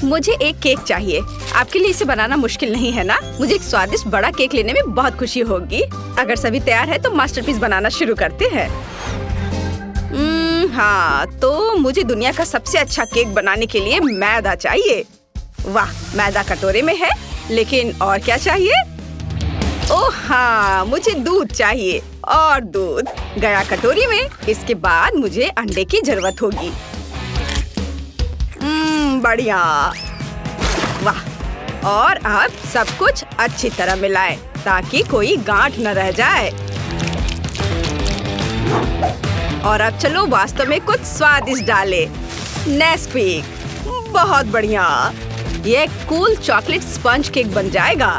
मुझे एक केक चाहिए। आपके लिए इसे बनाना मुश्किल नहीं है ना? मुझे एक स्वादिष्ट बड़ा केक लेने में बहुत खुशी होगी। अगर सभी तैयार है तो मास्टरपीस बनाना शुरू करते हैं। हाँ, तो मुझे दुनिया का सबसे अच्छा केक बनाने के लिए मैदा चाहिए। वाह, मैदा कटोरे में है, लेकिन और क्या चाहिए? ओह हाँ, मुझे दूध चाहिए और दूध गया कटोरी में। इसके बाद मुझे अंडे की जरूरत होगी। बढ़िया। वाह, और अब सब कुछ अच्छी तरह मिलाएं ताकि कोई गांठ न रह जाए। और अब चलो वास्तव में कुछ स्वादिष्ट डालें। नेस्क्विक, बहुत बढ़िया। ये कूल चॉकलेट स्पंज केक बन जाएगा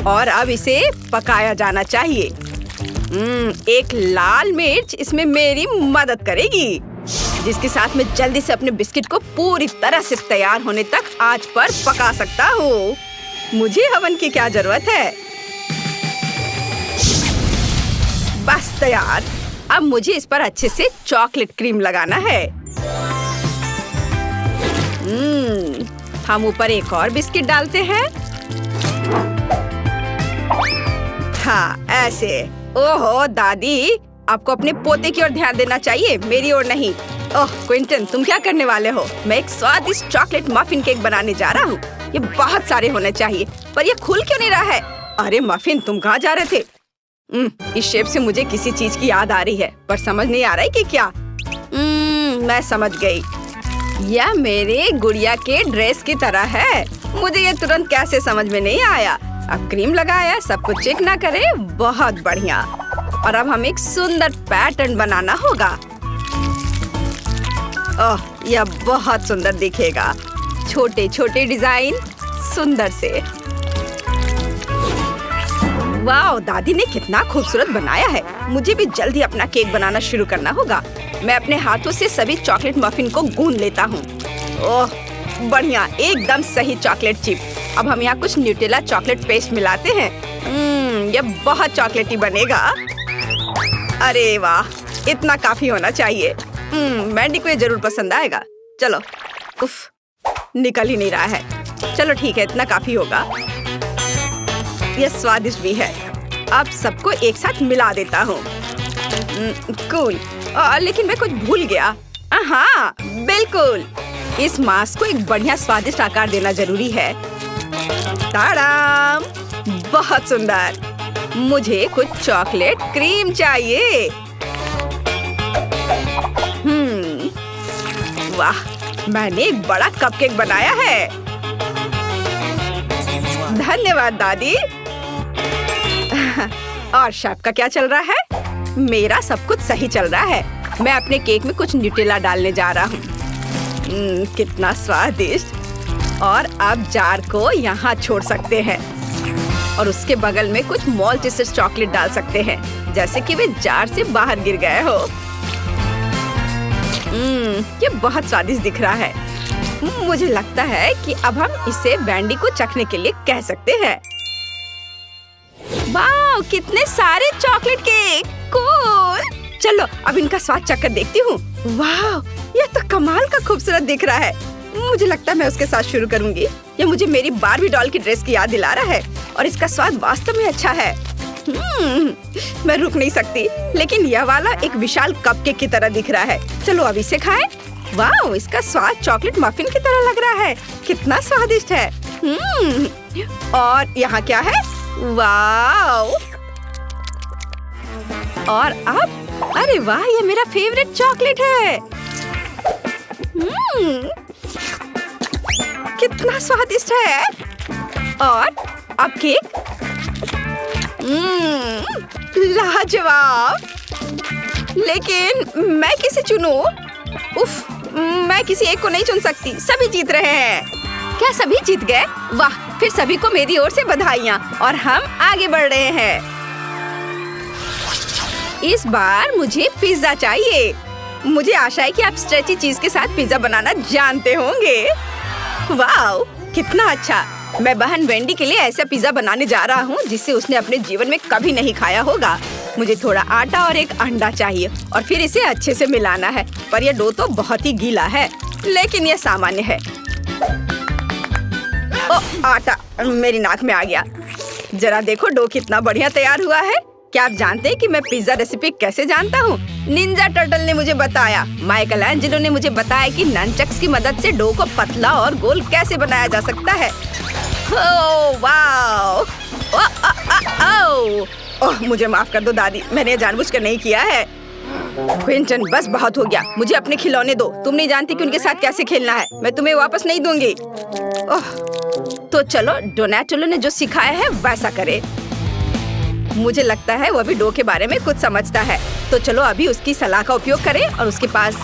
और अब इसे पकाया जाना चाहिए। एक लाल मिर्च इसमें मेरी मदद करेगी, जिसके साथ मैं जल्दी से अपने बिस्किट को पूरी तरह से तैयार होने तक आंच पर पका सकता हूँ। मुझे हवन की क्या जरूरत है? बस तैयार। अब मुझे इस पर अच्छे से चॉकलेट क्रीम लगाना है। हम ऊपर एक और बिस्किट डालते हैं। हाँ, ऐसे। ओहो दादी, आपको अपने पोते की ओर ध्यान देना चाहिए, मेरी ओर नहीं। ओह क्विंटन, तुम क्या करने वाले हो? मैं एक स्वादिष्ट चॉकलेट मफिन केक बनाने जा रहा हूँ। ये बहुत सारे होने चाहिए, पर ये खुल क्यों नहीं रहा है? अरे मफिन, तुम कहाँ जा रहे थे? इस शेप से मुझे किसी चीज की याद आ रही है, पर समझ नहीं आ रहा है कि क्या। मैं समझ गई। यह मेरे गुड़िया के ड्रेस की तरह है। मुझे ये तुरंत कैसे समझ में नहीं आया। अब क्रीम लगाया, सब कुछ चेक ना करे। बहुत बढ़िया। और अब हमें एक सुंदर पैटर्न बनाना होगा। ओह, यह बहुत सुंदर दिखेगा। छोटे छोटे डिजाइन, सुंदर से। वाह, दादी ने कितना खूबसूरत बनाया है। मुझे भी जल्दी अपना केक बनाना शुरू करना होगा। मैं अपने हाथों से सभी चॉकलेट मफिन को गूंद लेता हूँ। ओह बढ़िया, एकदम सही चॉकलेट चिप। अब हम यहाँ कुछ न्यूटेला चॉकलेट पेस्ट मिलाते हैं। यह बहुत चॉकलेटी बनेगा। अरे वाह, इतना काफी होना चाहिए। मैंडी को ये जरूर पसंद आएगा। चलो, उफ, निकल ही नहीं रहा है। चलो ठीक है, इतना काफी होगा। यह स्वादिष्ट भी है। अब सबको एक साथ मिला देता हूँ। कूल। लेकिन मैं कुछ भूल गया। हाँ बिल्कुल, इस मास्क को एक बढ़िया स्वादिष्ट आकार देना जरूरी है। ताड़ाम, बहुत सुंदर। मुझे कुछ चॉकलेट क्रीम चाहिए। वाह, मैंने एक बड़ा कपकेक बनाया है। धन्यवाद दादी। और शेफ का क्या चल रहा है? मेरा सब कुछ सही चल रहा है। मैं अपने केक में कुछ न्यूटेला डालने जा रहा हूँ। कितना स्वादिष्ट। और अब जार को यहाँ छोड़ सकते हैं और उसके बगल में कुछ मॉल्टेसेड चॉकलेट डाल सकते हैं, जैसे कि वे जार से बाहर गिर गए हो। ये बहुत स्वादिष्ट दिख रहा है। मुझे लगता है कि अब हम इसे बैंडी को चखने के लिए कह सकते हैं। वाह, कितने सारे चॉकलेट केक। कूल। चलो अब इनका स्वाद चखकर देखती हूँ। वाह, यह तो कमाल का खूबसूरत दिख रहा है। मुझे लगता है मैं उसके साथ शुरू करूंगी। यह मुझे मेरी बार्बी डॉल की ड्रेस की याद दिला रहा है और इसका स्वाद वास्तव में अच्छा है। मैं रुक नहीं सकती। लेकिन यह वाला एक विशाल कपकेक की तरह दिख रहा है। चलो अब इसे खाएं। वाह, इसका स्वाद चॉकलेट मफिन की तरह लग रहा है। कितना स्वादिष्ट है। और यहाँ क्या है? वाह। और अब, अरे वाह, ये मेरा फेवरेट चॉकलेट है। कितना स्वादिष्ट है। और अब केक। लाजवाब। लेकिन मैं किसे चुनूं? उफ, मैं किसी एक को नहीं चुन सकती। सभी जीत रहे हैं। क्या सभी जीत गए? वाह, फिर सभी को मेरी ओर से बधाइयाँ। और हम आगे बढ़ रहे हैं। इस बार मुझे पिज्जा चाहिए। मुझे आशा है कि आप स्ट्रेची चीज के साथ पिज्जा बनाना जानते होंगे। वाह, कितना अच्छा। मैं बहन वेंडी के लिए ऐसा पिज्जा बनाने जा रहा हूँ जिसे उसने अपने जीवन में कभी नहीं खाया होगा। मुझे थोड़ा आटा और एक अंडा चाहिए और फिर इसे अच्छे से मिलाना है। पर यह डो तो बहुत ही गीला है, लेकिन यह सामान्य है। ओ आटा मेरी नाक में आ गया। जरा देखो डो कितना बढ़िया तैयार हुआ है। क्या आप जानते हैं कि मैं पिज्जा रेसिपी कैसे जानता हूँ? निंजा टर्टल ने मुझे बताया। माइकल एंजेलो ने मुझे बताया कि ननचक्स की मदद से डो को पतला और गोल कैसे बनाया जा सकता है। Oh wow! ओह मुझे माफ कर दो दादी, मैंने जानबूझकर नहीं किया है। क्विंटन बस बहुत हो गया, मुझे अपने खिलौने दो। तुम नहीं जानती कि उनके साथ कैसे खेलना है। मैं तुम्हें वापस नहीं दूंगी। ओह तो चलो डोनाटेलो ने जो सिखाया है वैसा करे। मुझे लगता है वो भी डो के बारे में कुछ समझता है। तो चलो अभी उसकी सलाह का उपयोग करें और उसके पास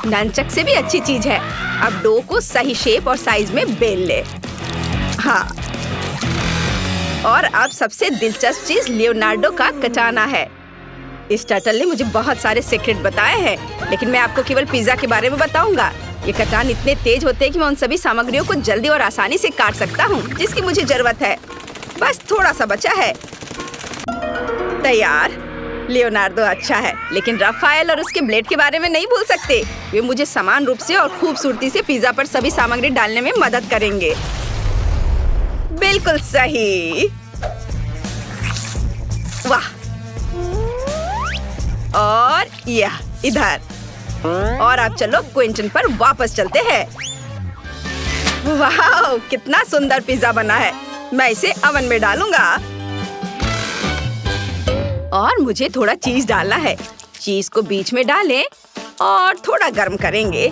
ननचक से भी अच्छी चीज है। अब डो को सही शेप और साइज में बेल ले। हाँ और अब सबसे दिलचस्प चीज लियोनार्डो का कटाना है। इस टर्टल ने मुझे बहुत सारे सीक्रेट बताए हैं, लेकिन मैं आपको केवल पिज्जा के बारे में बताऊंगा। ये कटान इतने तेज होते हैं कि मैं उन सभी सामग्रियों को जल्दी और आसानी से काट सकता हूँ जिसकी मुझे जरूरत है। बस थोड़ा सा बचा है। तैयार। लियोनार्डो अच्छा है, लेकिन राफेल और उसके ब्लेड के बारे में नहीं भूल सकते। वे मुझे समान रूप से और खूबसूरती से पिज्जा पर सभी सामग्री डालने में मदद करेंगे। बिल्कुल सही। वाह! और यह इधर। और अब चलो क्विंटन पर वापस चलते हैं। वाह! कितना सुंदर पिज्जा बना है। मैं इसे ओवन में डालूंगा। और मुझे थोड़ा चीज डालना है। चीज को बीच में डालें और थोड़ा गर्म करेंगे।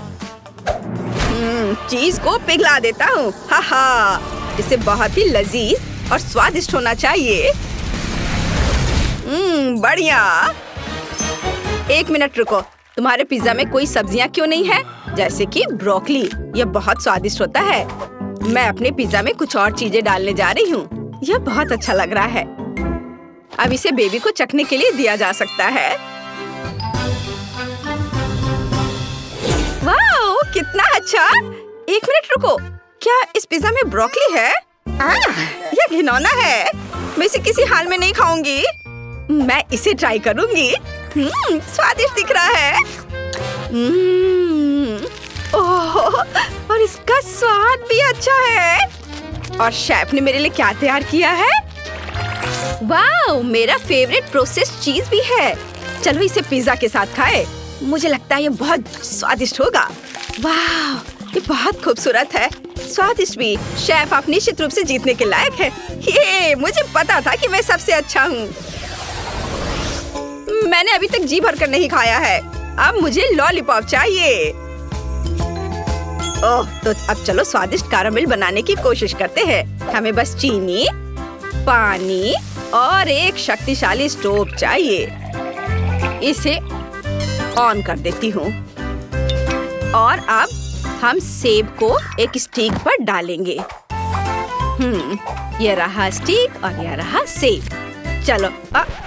चीज को पिघला देता हूँ। हा इसे बहुत ही लजीज और स्वादिष्ट होना चाहिए। बढ़िया। एक मिनट रुको, तुम्हारे पिज्जा में कोई सब्जियां क्यों नहीं है? जैसे कि ब्रोकली, यह बहुत स्वादिष्ट होता है। मैं अपने पिज्जा में कुछ और चीजें डालने जा रही हूँ। यह बहुत अच्छा लग रहा है। अब इसे बेबी को चखने के लिए दिया जा सकता है। वाओ, कितना अच्छा! एक मिनट रुको, क्या इस पिज्जा में ब्रोकली है? यह घिनौना है। मैं इसे किसी हाल में नहीं खाऊंगी। मैं इसे ट्राई करूंगी। स्वादिष्ट दिख रहा है। ओह, और इसका स्वाद भी अच्छा है। और शेफ ने मेरे लिए क्या तैयार किया है? वाओ, मेरा फेवरेट प्रोसेस्ड चीज भी है। चलो इसे पिज्जा के साथ खाएं। मुझे लगता है ये बहुत स्वादिष्ट होगा। वाह, ये बहुत खूबसूरत है, स्वादिष्ट भी। शेफ आप निश्चित रूप से जीतने के लायक है। ये मुझे पता था कि मैं सबसे अच्छा हूँ। मैंने अभी तक जी भरकर नहीं खाया है। अब मुझे लॉलीपॉप चाहिए। ओह, तो अब चलो स्वादिष्ट कैरामेल बनाने की कोशिश करते हैं। हमें बस चीनी, पानी और एक शक्तिशाली स्टोव चाहिए। इसे ऑन कर देती हूँ। और अब हम सेब को एक स्टिक पर डालेंगे। ये रहा स्टिक और यह रहा सेब। चलो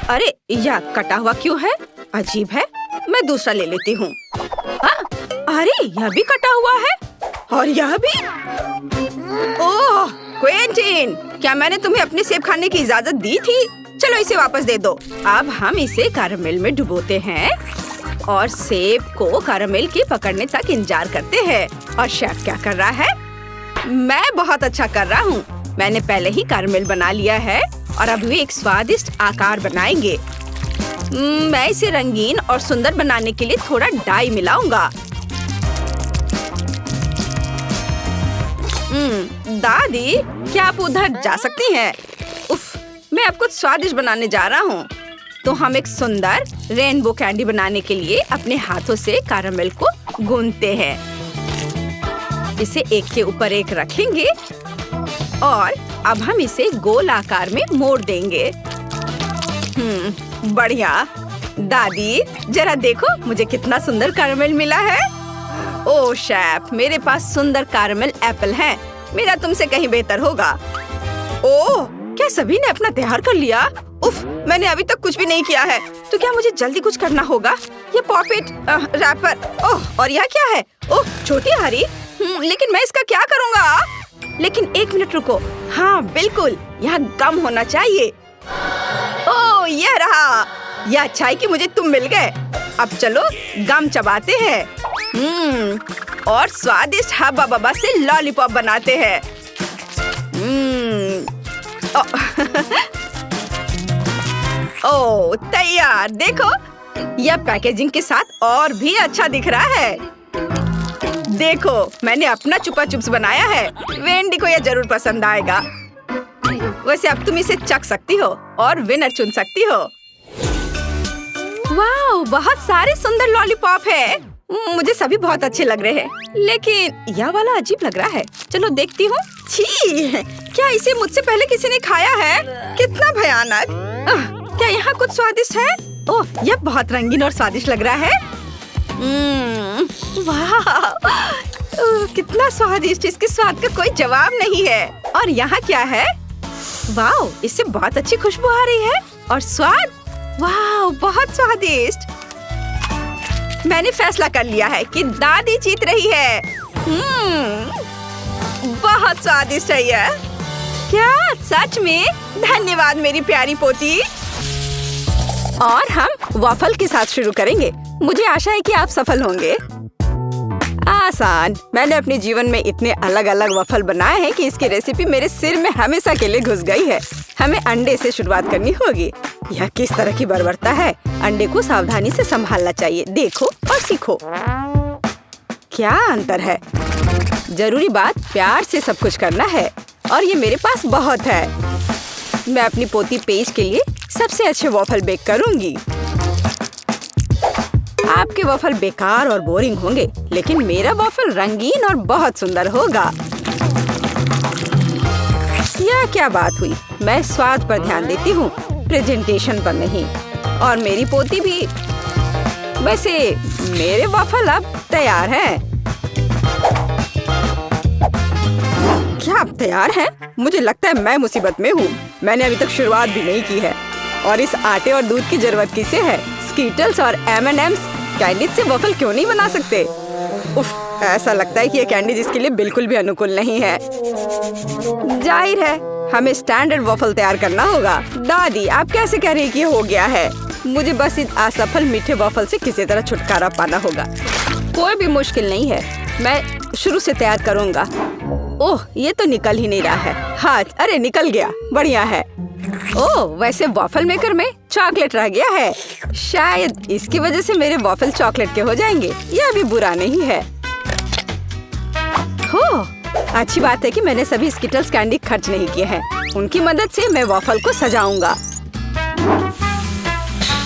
अरे यह कटा हुआ क्यों है? अजीब है। मैं दूसरा ले लेती हूँ। अरे यह भी कटा हुआ है और यह भी। ओह क्विंटन, क्या मैंने तुम्हें अपने सेब खाने की इजाजत दी थी? चलो इसे वापस दे दो। अब हम इसे कैरामेल में डुबोते हैं और सेब को कैरामेल के पकड़ने तक इंतजार करते हैं। और शेफ क्या कर रहा है? मैं बहुत अच्छा कर रहा हूँ। मैंने पहले ही कैरामेल बना लिया है और अब वे एक स्वादिष्ट आकार बनाएंगे। मैं इसे रंगीन और सुंदर बनाने के लिए थोड़ा डाई मिलाऊंगा। दादी, क्या आप उधर जा सकती हैं? उफ, मैं अब कुछ स्वादिष्ट बनाने जा रहा हूँ। तो हम एक सुंदर रेनबो कैंडी बनाने के लिए अपने हाथों से कैरामेल को गूंथते हैं। इसे एक के ऊपर एक रखेंगे और अब हम इसे गोल आकार में मोड़ देंगे। बढ़िया। दादी, जरा देखो मुझे कितना सुंदर कैरामेल मिला है। ओह शेफ, मेरे पास सुंदर कैरामेल एप्पल है। मेरा तुमसे कहीं बेहतर होगा। ओह, क्या सभी ने अपना तैयार कर लिया? उफ, मैंने अभी तक कुछ भी नहीं किया है। तो क्या मुझे जल्दी कुछ करना होगा? ये पॉपेट रैपर। ओह, और यह क्या है? ओह, छोटी हरी। लेकिन मैं इसका क्या करूँगा? लेकिन एक मिनट रुको। हाँ बिल्कुल, यह गम होना चाहिए। ओह, यह रहा। यह अच्छा है कि मुझे तुम मिल गए। अब चलो गम चबाते हैं। और स्वादिष्ट हब्बा बब्बा से लॉलीपॉप बनाते हैं। ओह तैयार। देखो, यह पैकेजिंग के साथ और भी अच्छा दिख रहा है। देखो, मैंने अपना चुपा चुप्स बनाया है। वेंडी को यह जरूर पसंद आएगा। वैसे अब तुम इसे चख सकती हो और विनर चुन सकती हो। वाह, बहुत सारे सुंदर लॉलीपॉप है। मुझे सभी बहुत अच्छे लग रहे हैं, लेकिन यह वाला अजीब लग रहा है। चलो देखती हूँ। छी, क्या इसे मुझसे पहले किसी ने खाया है? कितना भयानक। क्या यहाँ कुछ स्वादिष्ट है? ओह, यह बहुत रंगीन और स्वादिष्ट लग रहा है। वाह, कितना स्वादिष्ट। इसके स्वाद का कोई जवाब नहीं है। और यहाँ क्या है? वाह, इससे बहुत अच्छी खुशबू आ रही है। और स्वाद, वाह, बहुत स्वादिष्ट। मैंने फैसला कर लिया है कि दादी जीत रही है। बहुत स्वादिष्ट है यह। क्या सच में? धन्यवाद मेरी प्यारी पोती। और हम वॉफल के साथ शुरू करेंगे। मुझे आशा है कि आप सफल होंगे। आसान। मैंने अपने जीवन में इतने अलग अलग वॉफल बनाए हैं कि इसकी रेसिपी मेरे सिर में हमेशा के लिए घुस गई है। हमें अंडे से शुरुआत करनी होगी। यह किस तरह की बर्बरता है। अंडे को सावधानी से संभालना चाहिए। देखो और सीखो। क्या अंतर है। जरूरी बात प्यार से सब कुछ करना है। और ये मेरे पास बहुत है। मैं अपनी पोती पेज के लिए सबसे अच्छे वॉफल बेक करूंगी। आपके वॉफल बेकार और बोरिंग होंगे, लेकिन मेरा वॉफल रंगीन और बहुत सुंदर होगा। यह क्या बात हुई? मैं स्वाद पर ध्यान देती हूँ, प्रेजेंटेशन पर नहीं। और मेरी पोती भी। वैसे मेरे वॉफल अब तैयार हैं। क्या आप तैयार हैं? मुझे लगता है मैं मुसीबत में हूँ। मैंने अभी तक शुरुआत भी नहीं की है। और इस आटे और दूध की जरूरत किसे है? स्कीटल्स और M&M's कैंडी से वॉफल क्यों नहीं बना सकते? उफ, ऐसा लगता है कि ये कैंडी जिसके लिए बिल्कुल भी अनुकूल नहीं है। जाहिर है हमें स्टैंडर्ड वॉफल तैयार करना होगा। दादी, आप कैसे कह रही हैं कि ये हो गया है? मुझे बस इस असफल मीठे वॉफल से किसी तरह छुटकारा पाना होगा। कोई भी मुश्किल नहीं है, मैं शुरू से तैयार करूँगा। ओह, ये तो निकल ही नहीं रहा है। हाथ, अरे निकल गया। बढ़िया है। ओह, वैसे वॉफल मेकर में चॉकलेट रह गया है। शायद इसकी वजह से मेरे वॉफल चॉकलेट के हो जाएंगे। यह भी बुरा नहीं है। हो, अच्छी बात है कि मैंने सभी स्किटल्स कैंडी खर्च नहीं किए हैं। उनकी मदद से मैं वॉफल को सजाऊंगा।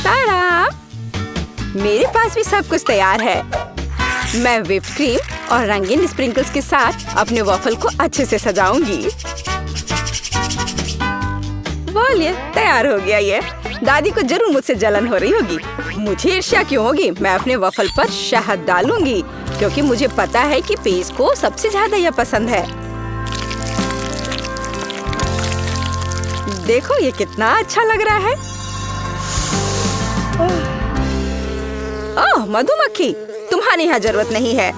ताड़ा! मेरे पास भी सब कुछ तैयार है। मैं व्हिप क्रीम और रंगीन स्प्रिंकल्स के साथ अपने वॉफल को अच्छे से सजाऊंगी। बोलिए, तैयार हो गया ये। दादी को जरूर मुझसे जलन हो रही होगी। मुझे ईर्ष्या क्यों होगी? मैं अपने वॉफल पर शहद डालूंगी, क्योंकि मुझे पता है कि पेज को सबसे ज्यादा यह पसंद है। देखो ये कितना अच्छा लग रहा है। ओह, मधुमक्खी, तुम्हारी यहाँ जरूरत नहीं है।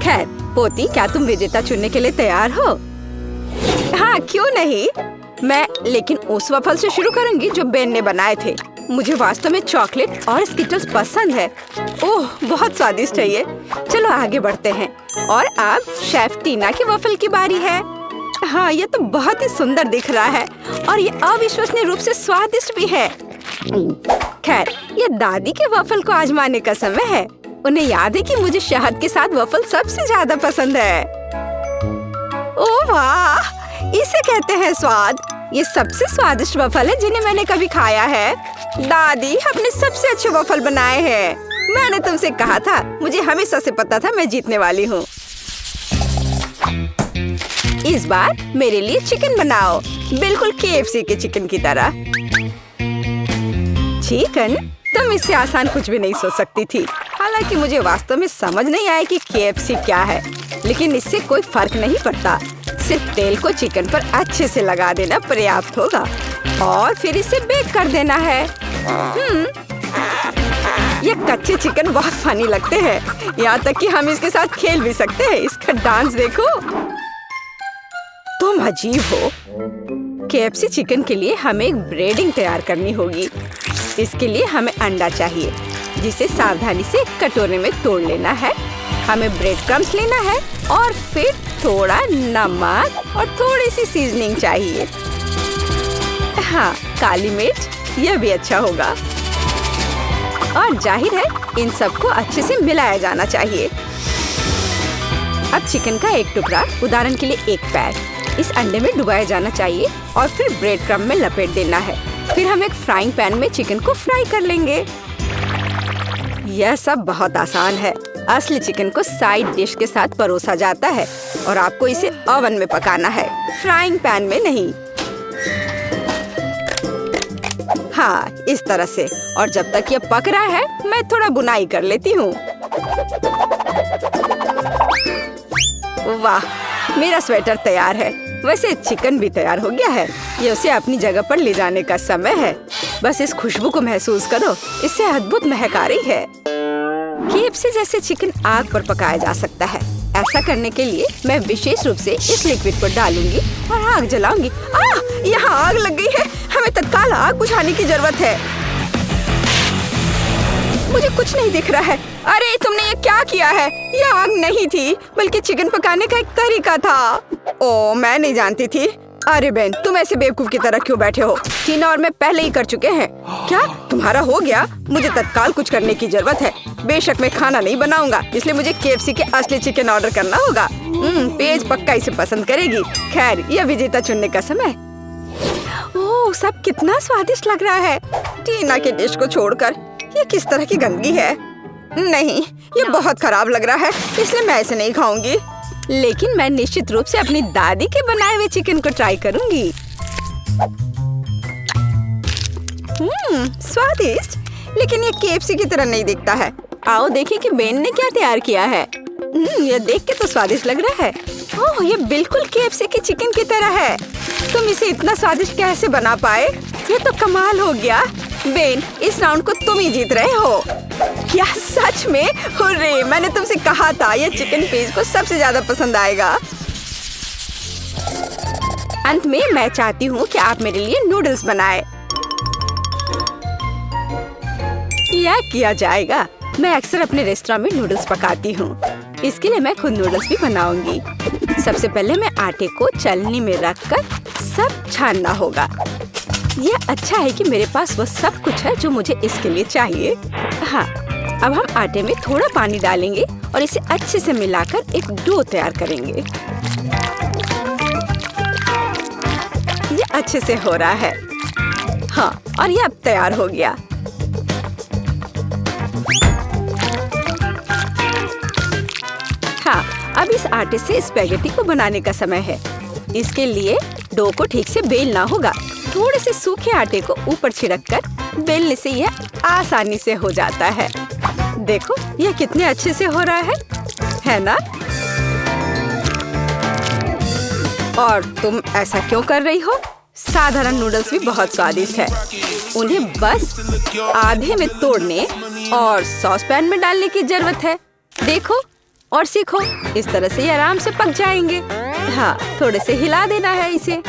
खैर पोती, क्या तुम विजेता चुनने के लिए तैयार हो? हाँ, क्यों नहीं। मैं लेकिन उस वॉफल से शुरू करूंगी जो बेन ने बनाए थे। मुझे वास्तव में चॉकलेट और स्किटल्स पसंद है। ओह, बहुत स्वादिष्ट है ये। चलो आगे बढ़ते हैं। और अब शेफ टीना की वॉफल की बारी है। हाँ, ये तो बहुत ही सुंदर दिख रहा है और ये अविश्वसनीय रूप से स्वादिष्ट भी है। खैर, ये दादी के वॉफल को आजमाने का समय है। उन्हें याद है कि मुझे शहद के साथ वॉफल सबसे ज्यादा पसंद है। ओह वाह, इसे कहते हैं स्वाद। ये सबसे स्वादिष्ट वॉफल है जिन्हें मैंने कभी खाया है। दादी, हमने सबसे अच्छे वॉफल बनाए हैं। मैंने तुमसे कहा था, मुझे हमेशा से पता था मैं जीतने वाली हूँ। इस बार मेरे लिए चिकन बनाओ, बिल्कुल KFC के चिकन की तरह। चिकन? तुम इससे आसान कुछ भी नहीं सोच सकती थी। हालांकि मुझे वास्तव में समझ नहीं आया कि KFC क्या है, लेकिन इससे कोई फर्क नहीं पड़ता। सिर्फ तेल को चिकन पर अच्छे से लगा देना पर्याप्त होगा और फिर इसे बेक कर देना है। ये कच्चे चिकन बहुत फनी लगते हैं, यहाँ तक कि हम इसके साथ खेल भी सकते हैं। इसका डांस देखो। तुम अजीब हो। KFC चिकन के लिए हमें एक ब्रेडिंग तैयार करनी होगी। इसके लिए हमें अंडा चाहिए, जिसे सावधानी से कटोरे में तोड़ लेना है। हमें ब्रेड क्रम्स लेना है और फिर थोड़ा नमक और थोड़ी सी सीजनिंग चाहिए। हाँ, काली मिर्च, यह भी अच्छा होगा। और जाहिर है इन सबको अच्छे से मिलाया जाना चाहिए। अब चिकन का एक टुकड़ा, उदाहरण के लिए एक पैर, इस अंडे में डुबाया जाना चाहिए और फिर ब्रेड क्रम्ब में लपेट देना है। फिर हम एक फ्राइंग पैन में चिकन को फ्राई कर लेंगे। यह सब बहुत आसान है। असली चिकन को साइड डिश के साथ परोसा जाता है और आपको इसे ओवन में पकाना है, फ्राइंग पैन में नहीं। हाँ, इस तरह से। और जब तक ये पक रहा है मैं थोड़ा बुनाई कर लेती हूँ। वाह, मेरा स्वेटर तैयार है। वैसे चिकन भी तैयार हो गया है। ये उसे अपनी जगह पर ले जाने का समय है। बस इस खुशबू को महसूस करो, इससे अद्भुत महक आ रही है। KFC जैसे चिकन आग पर पकाया जा सकता है। ऐसा करने के लिए मैं विशेष रूप से इस लिक्विड को डालूंगी और आग जलाऊंगी। यहाँ आग लग गई है। हमें तत्काल आग बुझाने की जरूरत है। मुझे कुछ नहीं दिख रहा है। अरे तुमने ये क्या किया है? ये आग नहीं थी बल्कि चिकन पकाने का एक तरीका था। ओ, मैं नहीं जानती थी। अरे बहन, तुम ऐसे बेवकूफ की तरह क्यों बैठे हो? टीना और मैं पहले ही कर चुके हैं। क्या तुम्हारा हो गया? मुझे तत्काल कुछ करने की जरूरत है। बेशक मैं खाना नहीं बनाऊंगा, इसलिए मुझे KFC के असली चिकन ऑर्डर करना होगा। पेज पक्का इसे पसंद करेगी। खैर, यह विजेता चुनने का समय। ओह, सब कितना स्वादिष्ट लग रहा है। टीना के डिश को छोड़कर ये किस तरह की गंदगी है? नहीं, ये बहुत खराब लग रहा है, इसलिए मैं इसे नहीं खाऊंगी। लेकिन मैं निश्चित रूप से अपनी दादी के बनाए हुए चिकन को ट्राई करूंगी। स्वादिष्ट, लेकिन ये KFC की तरह नहीं दिखता है। आओ देखें कि बेन ने क्या तैयार किया है। यह देख के तो स्वादिष्ट लग रहा है। ओह, ये बिल्कुल KFC के चिकन की तरह है। तुम इसे इतना स्वादिष्ट कैसे बना पाए? ये तो कमाल हो गया। बेन, इस राउंड को तुम ही जीत रहे हो। क्या सच में? हुर्रे, मैंने तुमसे कहा था यह चिकन पेज को सबसे ज्यादा पसंद आएगा। अंत में मैं चाहती हूँ कि आप मेरे लिए नूडल्स बनाएं। यह किया जाएगा। मैं अक्सर अपने रेस्टोरेंट में नूडल्स पकाती हूँ। इसके लिए मैं खुद नूडल्स भी बनाऊंगी। सबसे पहले मैं आटे को चलनी में रखकर सब छानना होगा। यह अच्छा है कि मेरे पास वो सब कुछ है जो मुझे इसके लिए चाहिए। हाँ, अब हम आटे में थोड़ा पानी डालेंगे और इसे अच्छे से मिलाकर एक डो तैयार करेंगे। ये अच्छे से हो रहा है। हाँ, और ये अब तैयार हो गया। हाँ, अब इस आटे से स्पैगेटी को बनाने का समय है। इसके लिए डो को ठीक से बेलना होगा। थोड़े से सूखे आटे को ऊपर छिड़ककर बेलने से यह आसानी से हो जाता है। देखो, यह कितने अच्छे से हो रहा है ना? और तुम ऐसा क्यों कर रही हो? साधारण नूडल्स भी बहुत स्वादिष्ट है। उन्हें बस आधे में तोड़ने और सॉस पैन में डालने की जरूरत है। देखो और सीखो, इस तरह से ये आराम से पक जाएंगे। हाँ, थोड़े से हिला देना है इसे।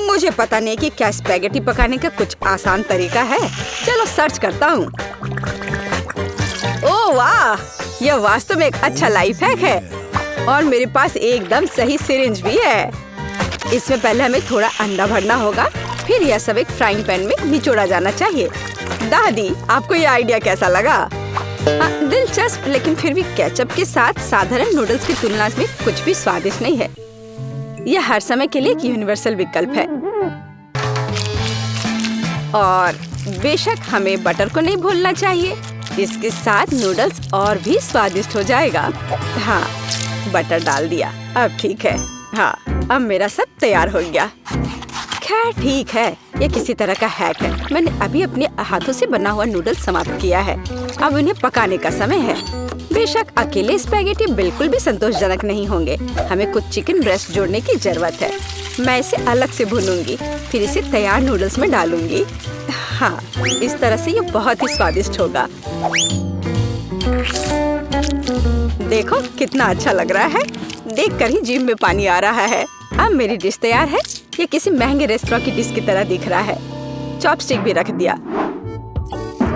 मुझे पता नहीं कि क्या स्पैगेटी पकाने का कुछ आसान तरीका है। चलो सर्च करता हूँ। ओह वाह, यह वास्तव में एक अच्छा लाइफ हैक है। और मेरे पास एकदम सही सिरिंज भी है। इसमें पहले हमें थोड़ा अंडा भरना होगा, फिर यह सब एक फ्राइंग पैन में निचोड़ा जाना चाहिए। दादी, आपको यह आइडिया कैसा लगा? दिलचस्प, लेकिन फिर भी केचप के साथ साधारण नूडल्स की तुलना में कुछ भी स्वादिष्ट नहीं है। यह हर समय के लिए एक यूनिवर्सल विकल्प है। और बेशक हमें बटर को नहीं भूलना चाहिए। इसके साथ नूडल्स और भी स्वादिष्ट हो जाएगा। हाँ, बटर डाल दिया। अब ठीक है। हाँ, अब मेरा सब तैयार हो गया। खैर ठीक है, ये किसी तरह का हैक है। मैंने अभी अपने हाथों से बना हुआ नूडल्स समाप्त किया है। अब उन्हें पकाने का समय है। बेशक अकेले स्पैगेटी बिल्कुल भी संतोषजनक नहीं होंगे। हमें कुछ चिकन ब्रेस्ट जोड़ने की जरूरत है। मैं इसे अलग से भूनूंगी, फिर इसे तैयार नूडल्स में डालूंगी। हाँ, इस तरह से ये बहुत ही स्वादिष्ट होगा। देखो कितना अच्छा लग रहा है। देखकर ही जीभ में पानी आ रहा है। अब मेरी डिश तैयार है। ये किसी महंगे रेस्टोरेंट की डिश की तरह दिख रहा है। चॉपस्टिक भी रख दिया।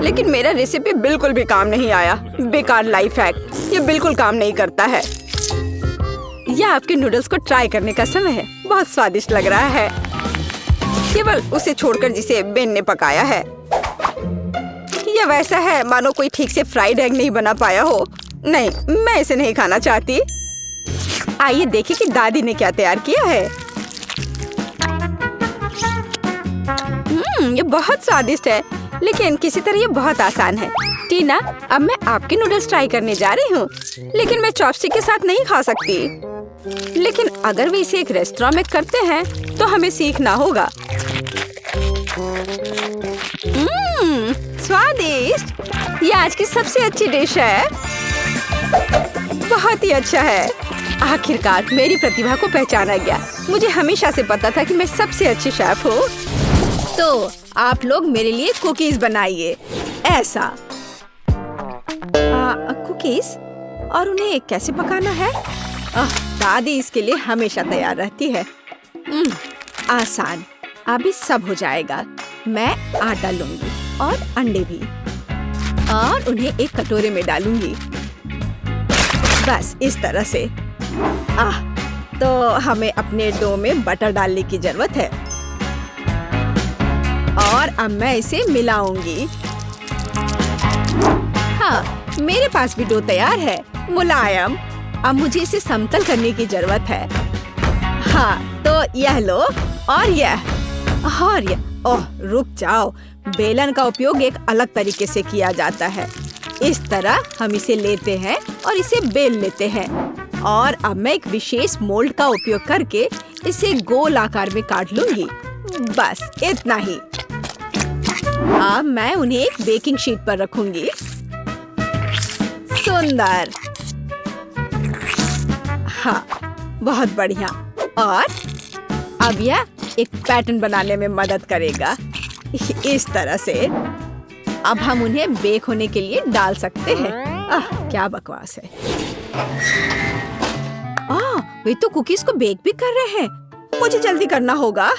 लेकिन मेरा रेसिपी बिल्कुल भी काम नहीं आया। बेकार लाइफ हैक, ये बिल्कुल काम नहीं करता है। यह आपके नूडल्स को ट्राई करने का समय है। बहुत स्वादिष्ट लग रहा है, केवल उसे छोड़कर जिसे बेन ने पकाया है। यह वैसा है मानो कोई ठीक से फ्राइड एग नहीं बना पाया हो। नहीं, मैं इसे नहीं खाना चाहती। आइए देखें कि दादी ने क्या तैयार किया है। ये बहुत स्वादिष्ट है, लेकिन किसी तरह ये बहुत आसान है। टीना, अब मैं आपके नूडल्स ट्राई करने जा रही हूँ, लेकिन मैं चॉपस्टिक के साथ नहीं खा सकती। लेकिन अगर वे इसे एक रेस्टोरेंट में करते हैं तो हमें सीखना होगा। स्वादिष्ट! ये आज की सबसे अच्छी डिश है। बहुत ही अच्छा है। आखिरकार मेरी प्रतिभा को पहचाना गया। मुझे हमेशा से पता था कि मैं सबसे अच्छी शेफ हूँ। तो आप लोग मेरे लिए कुकीज बनाइए। ऐसा कुकीज, और उन्हें कैसे पकाना है? दादी इसके लिए हमेशा तैयार रहती है। आसान, अभी सब हो जाएगा। मैं आटा लूंगी और अंडे भी, और उन्हें एक कटोरे में डालूंगी। बस इस तरह से। तो हमें अपने डो में बटर डालने की जरूरत है, और अब मैं इसे मिलाऊंगी। हाँ, मेरे पास भी डो तैयार है, मुलायम। अब मुझे इसे समतल करने की जरूरत है। हाँ, तो यह लो, और यह। ओह, रुक जाओ। बेलन का उपयोग एक अलग तरीके से किया जाता है। इस तरह हम इसे लेते हैं और इसे बेल लेते हैं, और अब मैं एक विशेष मोल्ड का उपयोग करके इसे गोल आकार में काट लूंगी। बस इतना ही। अब मैं उन्हें एक बेकिंग शीट पर रखूंगी। सुंदर। हाँ, बहुत बढ़िया। और अब यह एक पैटर्न बनाने में मदद करेगा। इस तरह से अब हम उन्हें बेक होने के लिए डाल सकते हैं। क्या बकवास है। वे तो कुकीज को बेक भी कर रहे हैं। मुझे जल्दी करना होगा।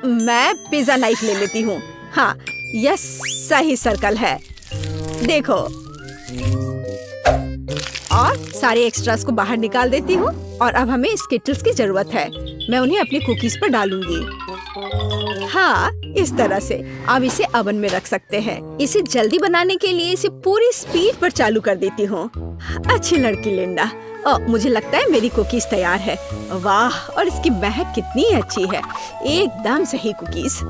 मैं पिज्जा नाइफ ले लेती हूँ। हाँ, यह सही सर्कल है। देखो, और सारे एक्स्ट्रास को बाहर निकाल देती हूँ। और अब हमें स्किटल्स की जरूरत है। मैं उन्हें अपनी कुकीज पर डालूंगी। हाँ, इस तरह से। अब इसे ओवन में रख सकते हैं। इसे जल्दी बनाने के लिए इसे पूरी स्पीड पर चालू कर देती हूँ। अच्छी लड़की लिंडा। मुझे लगता है मेरी कुकीज तैयार है। वाह, और इसकी महक कितनी अच्छी है। एकदम सही कुकीज।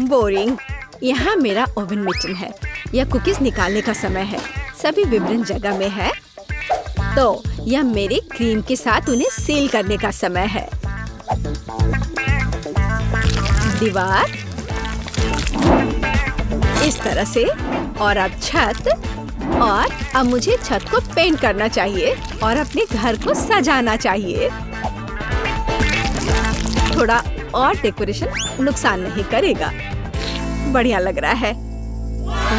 बोरिंग। यहाँ मेरा ओवन मिटन है। यह कुकीज निकालने का समय है। सभी विभिन्न जगह में है। तो यह मेरे क्रीम के साथ उन्हें सील करने का समय है। दीवार इस तरह से, और अब छत। और अब मुझे छत को पेंट करना चाहिए और अपने घर को सजाना चाहिए। थोड़ा और डेकोरेशन नुकसान नहीं करेगा। बढ़िया लग रहा है।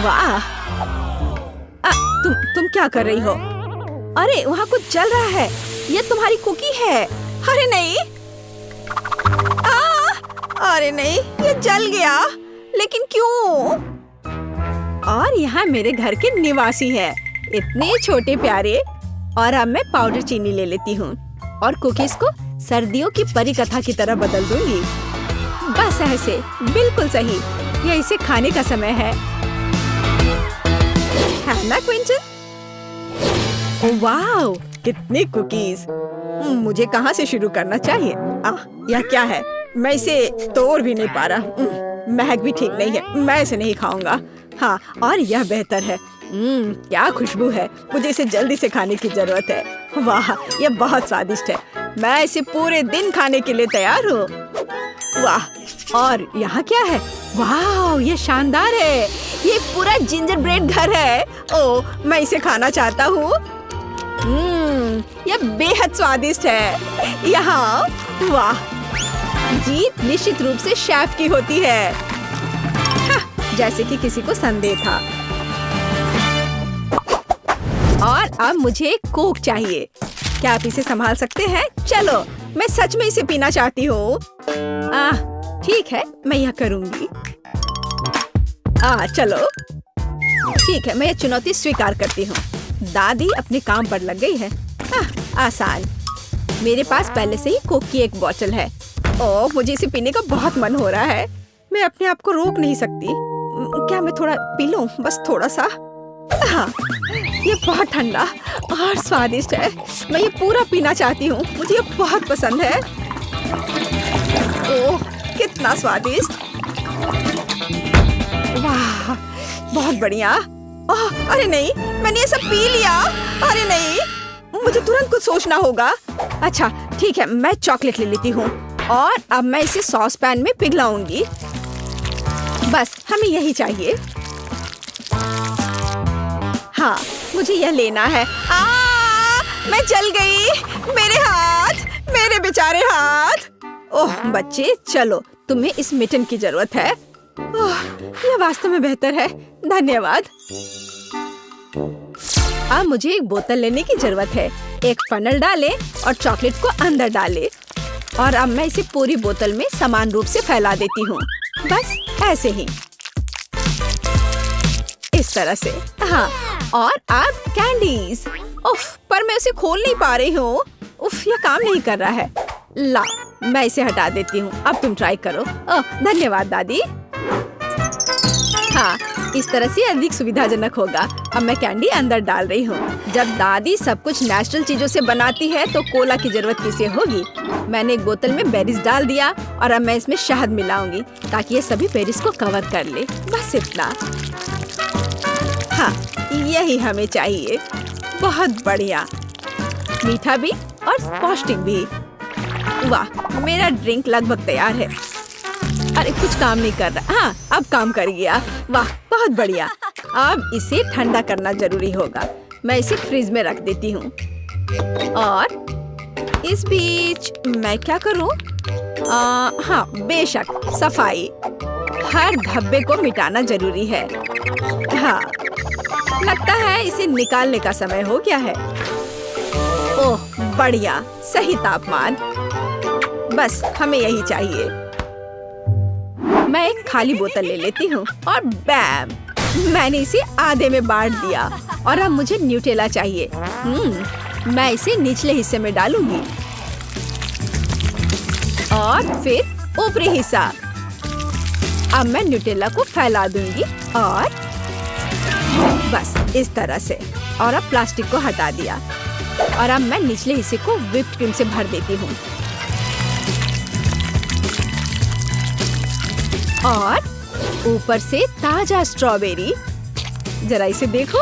वाह! तुम क्या कर रही हो? अरे, वहाँ कुछ जल रहा है। ये तुम्हारी कुकी है। अरे नहीं! अरे नहीं, ये जल गया। लेकिन क्यों? और यहाँ मेरे घर के निवासी हैं। इतने छोटे प्यारे। और अब मैं पाउडर चीनी ले लेती हूँ और कुकीज को सर्दियों की परी कथा की तरह बदल दूंगी। बस ऐसे, बिल्कुल सही। यह इसे खाने का समय है ना क्विंटन? ओह वाह, कितनी कुकीज। मुझे कहाँ से शुरू करना चाहिए? यह क्या है? मैं इसे तोड़ भी नहीं पा रहा। महक भी ठीक नहीं है। मैं इसे नहीं खाऊंगा। हाँ, और यह बेहतर है। क्या खुशबू है। मुझे इसे जल्दी से खाने की जरूरत है। वाह, यह बहुत स्वादिष्ट है। मैं इसे पूरे दिन खाने के लिए तैयार हूँ। वाह, और यहाँ क्या है? वाह, ये शानदार है। ये पूरा जिंजर ब्रेड घर है। ओह, मैं इसे खाना चाहता हूँ। यह बेहद स्वादिष्ट है। यहाँ, वाह, जीत निश्चित रूप से शेफ की होती है। जैसे कि किसी को संदेह था। और अब मुझे एक कोक चाहिए। क्या आप इसे संभाल सकते हैं? चलो, मैं सच में इसे पीना चाहती हूँ। ठीक है, मैं यह करूँगी। चलो, ठीक है, मैं यह चुनौती स्वीकार करती हूँ। दादी अपने काम पर लग गई है। आसान। मेरे पास पहले से ही कोक की एक बोतल है। ओह, मुझे इसे पीने का बहुत मन हो रहा है। मैं अपने आप को रोक नहीं सकती। क्या मैं थोड़ा पी लूं? बस थोड़ा सा। हाँ, ये बहुत ठंडा और स्वादिष्ट है। मैं ये पूरा पीना चाहती हूँ। मुझे ये बहुत पसंद है। ओह, कितना स्वादिष्ट। वाह, बहुत बढ़िया। ओह, अरे नहीं, मैंने ये सब पी लिया। अरे नहीं, मुझे तुरंत कुछ सोचना होगा। अच्छा ठीक है, मैं चॉकलेट ले लेती हूँ और अब मैं इसे सॉस पैन में पिघलाऊंगी। बस हमें यही चाहिए। हाँ, मुझे यह लेना है। मैं जल गई। मेरे हाथ, मेरे बेचारे हाथ। ओह बच्चे, चलो, तुम्हें इस मिटन की जरूरत है। ओह, यह वास्तव में बेहतर है। धन्यवाद। अब मुझे एक बोतल लेने की जरूरत है। एक फनल डालें और चॉकलेट को अंदर डालें। और अब मैं इसे पूरी बोतल में समान रूप से फैला देती हूँ। बस ऐसे ही, इस तरह से। हाँ, और अब कैंडीज। उफ, पर मैं इसे खोल नहीं पा रही हूँ। उफ, यह काम नहीं कर रहा है। ला, मैं इसे हटा देती हूँ। अब तुम ट्राई करो। धन्यवाद दादी। हाँ, इस तरह से अधिक सुविधाजनक होगा। अब मैं कैंडी अंदर डाल रही हूँ। जब दादी सब कुछ नेचुरल चीजों से बनाती है तो कोला की जरूरत किसे होगी। मैंने एक बोतल में बेरीज डाल दिया और अब मैं इसमें शहद मिलाऊंगी ताकि ये सभी बेरीज को कवर कर ले। बस इतना। हाँ, यही हमें चाहिए। बहुत बढ़िया, मीठा भी और पौष्टिक भी। वाह, मेरा ड्रिंक लगभग तैयार है। अरे कुछ काम नहीं कर रहा। हाँ, अब काम कर गया। वाह, बहुत बढ़िया। अब इसे ठंडा करना जरूरी होगा। मैं इसे फ्रिज में रख देती हूँ। और इस बीच मैं क्या करूँ? हाँ, बेशक, सफाई। हर धब्बे को मिटाना जरूरी है। हाँ, लगता है इसे निकालने का समय हो गया है। ओह बढ़िया, सही तापमान। बस हमें यही चाहिए। मैं एक खाली बोतल ले लेती हूँ और बैम, मैंने इसे आधे में बांट दिया। और अब मुझे न्यूटेला चाहिए। मैं इसे निचले हिस्से में डालूंगी और फिर ऊपरी हिस्सा। अब मैं न्यूटेला को फैला दूंगी और बस इस तरह से। और अब प्लास्टिक को हटा दिया और अब मैं निचले हिस्से को व्हिप्ड क्रीम से भर देती हूँ। और ऊपर से ताजा स्ट्रॉबेरी। जरा इसे देखो।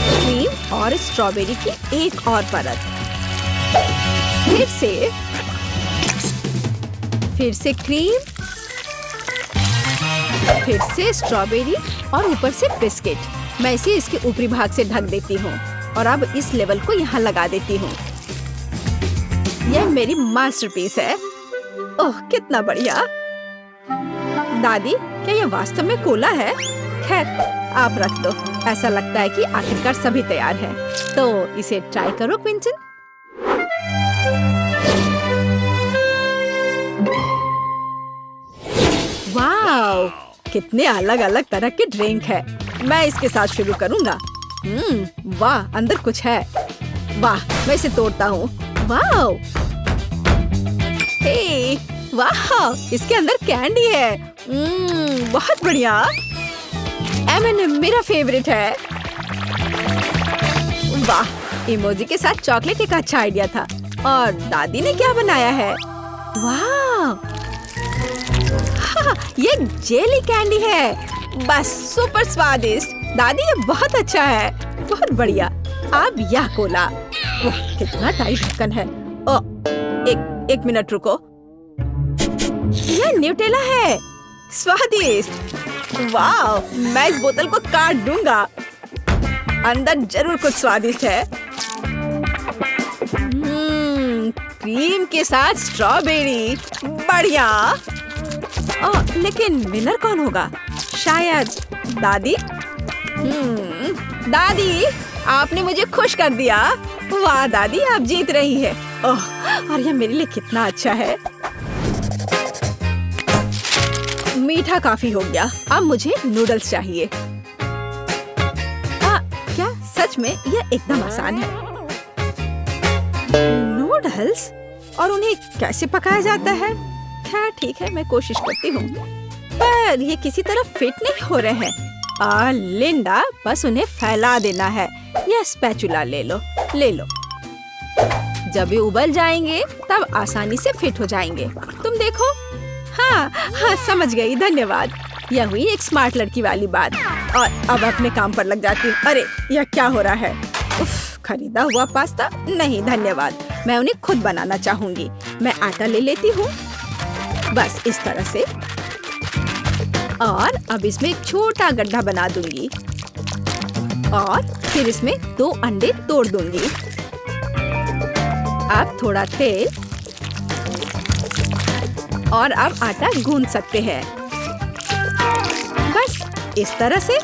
क्रीम और स्ट्रॉबेरी की एक और परत। फिर से क्रीम, फिर से स्ट्रॉबेरी और ऊपर से बिस्किट। मैं इसे इसके ऊपरी भाग से ढक देती हूँ और अब इस लेवल को यहाँ लगा देती हूँ। यह मेरी मास्टरपीस है। ओह कितना बढ़िया। दादी, क्या यह वास्तव में कोला है? खैर, आप रख दो। ऐसा लगता है कि आखिरकार सभी तैयार है। तो इसे ट्राई करो क्विंटन। वाओ, कितने अलग अलग तरह के ड्रिंक है। मैं इसके साथ शुरू करूंगा। वाह, अंदर कुछ है। वाह, मैं इसे तोड़ता हूँ। वाओ, हे, वाह, इसके अंदर कैंडी है। बहुत बढ़िया। M&M मेरा फेवरेट है। वाह, इमोजी के साथ चॉकलेट एक अच्छा आइडिया था। और दादी ने क्या बनाया है? वाह, हाँ, ये जेली कैंडी है। बस सुपर स्वादिष्ट। दादी, ये बहुत अच्छा है। बहुत बढ़िया। अब यह कोला। ओह, कितना टाइट ढक्कन है। एक मिनट रुको। यह न्यूटेला है। स्वादिष्ट। वाह, मैं इस बोतल को काट दूंगा। अंदर जरूर कुछ स्वादिष्ट है। क्रीम के साथ स्ट्रॉबेरी। बढ़िया। लेकिन विनर कौन होगा? शायद दादी। दादी, आपने मुझे खुश कर दिया। वाह दादी, आप जीत रही है। ओह, और यह मेरे लिए कितना अच्छा है। मीठा काफी हो गया। अब मुझे नूडल्स चाहिए। क्या सच में यह एकदम आसान है। नूडल्स, और उन्हें कैसे पकाया जाता है? खैर ठीक है, मैं कोशिश करती हूँ, पर ये किसी तरह फिट नहीं हो रहे हैं। लिंडा, बस उन्हें फैला देना है। यह स्पैचुला ले लो। जब ये उबल जाएंगे तब आसानी से फिट हो जाएंगे। तुम देखो। हाँ, समझ गई, धन्यवाद। यह हुई एक स्मार्ट लड़की वाली बात। और अब अपने काम पर लग जाती हूँ। अरे यह क्या हो रहा है? उफ, खरीदा हुआ पास्ता? नहीं धन्यवाद, मैं उन्हें खुद बनाना चाहूंगी। मैं आटा ले लेती हूँ, बस इस तरह से, और अब इसमें एक छोटा गड्ढा बना दूंगी और फिर इसमें 2 अंडे तोड़ दूंगी। अब थोड़ा तेल, और अब आटा गूंद सकते हैं, बस इस तरह से।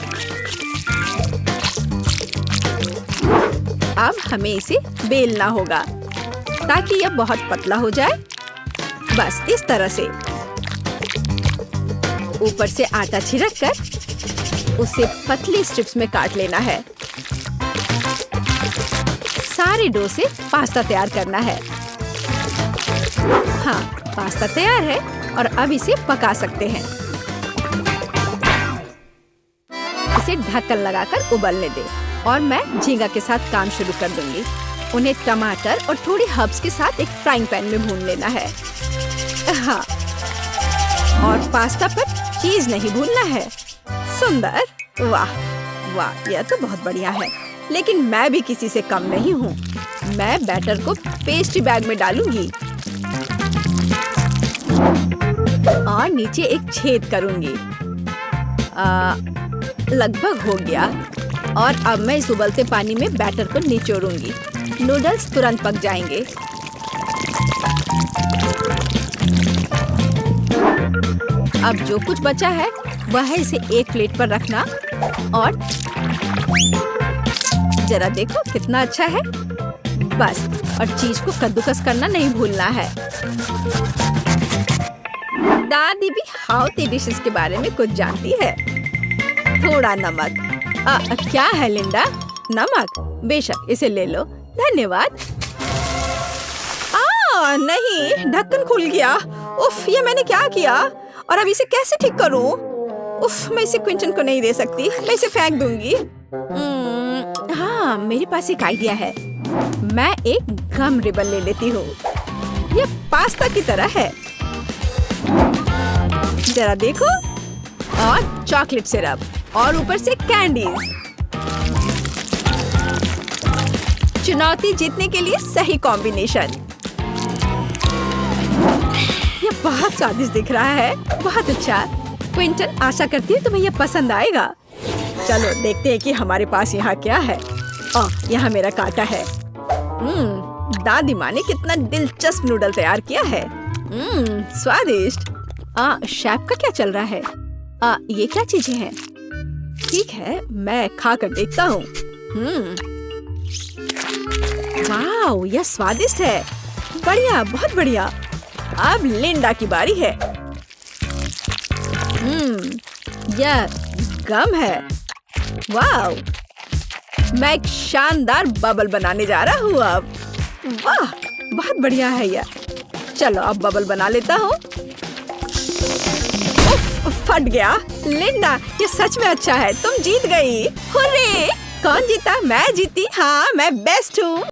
अब हमें इसे बेलना होगा ताकि यह बहुत पतला हो जाए, बस इस तरह से। ऊपर से आटा छिड़क कर उसे पतली स्ट्रिप्स में काट लेना है। सारे डो से पास्ता तैयार करना है। हाँ, पास्ता तैयार है और अब इसे पका सकते हैं। इसे ढक्कन लगाकर उबलने दे और मैं झींगा के साथ काम शुरू कर दूंगी। उन्हें टमाटर और थोड़ी हर्ब्स के साथ एक फ्राइंग पैन में भून लेना है। हाँ, और पास्ता पर चीज नहीं भूलना है। सुंदर, वाह वाह, यह तो बहुत बढ़िया है। लेकिन मैं भी किसी से कम नहीं हूँ। मैं बैटर को पेस्ट्री बैग में डालूंगी और नीचे एक छेद करूंगी। लगभग हो गया, और अब मैं इस उबलते पानी में बैटर को निचोड़ूंगी। नूडल्स तुरंत पक जाएंगे। अब जो कुछ बचा है वह है इसे एक प्लेट पर रखना, और जरा देखो कितना अच्छा है। बस, और चीज को कद्दूकस करना नहीं भूलना है। दादी भी हाउती डिशेस के बारे में कुछ जानती है। थोड़ा नमक। क्या है लिंडा? नमक? बेशक, इसे ले लो, धन्यवाद। नहीं, ढक्कन खुल गया। उफ, ये मैंने क्या किया? और अब इसे कैसे ठीक करूं? उफ, मैं इसे क्विंटन को नहीं दे सकती, मैं इसे फेंक दूंगी। हाँ, मेरे पास एक आइडिया है। मैं एक गम रिबन ले लेती हूँ। ये पास्ता की तरह है, जरा देखो। और चॉकलेट सिरप, और ऊपर से कैंडीज। चुनौती जीतने के लिए सही कॉम्बिनेशन। ये बहुत स्वादिष्ट दिख रहा है, बहुत अच्छा। क्विंटन, आशा करती हूँ तुम्हें यह पसंद आएगा। चलो देखते हैं कि हमारे पास यहाँ क्या है। यहाँ मेरा कांटा है। दादी माँ ने कितना दिलचस्प नूडल तैयार किया है। स्वादिष्ट। शेफ का क्या चल रहा है? ये क्या चीजें हैं? ठीक है, मैं खा कर देखता हूँ। वाह, यह स्वादिष्ट है। बढ़िया, बहुत बढ़िया। अब लिंडा की बारी है। यह गम है। वाह, मैं एक शानदार बबल बनाने जा रहा हूँ अब। वाह, बहुत बढ़िया है यह। चलो अब बबल बना लेता हूँ। फट गया। लिंडा, ये सच में अच्छा है। तुम जीत गई। हुर्रे! कौन जीता? मैं जीती। हाँ, मैं बेस्ट हूँ।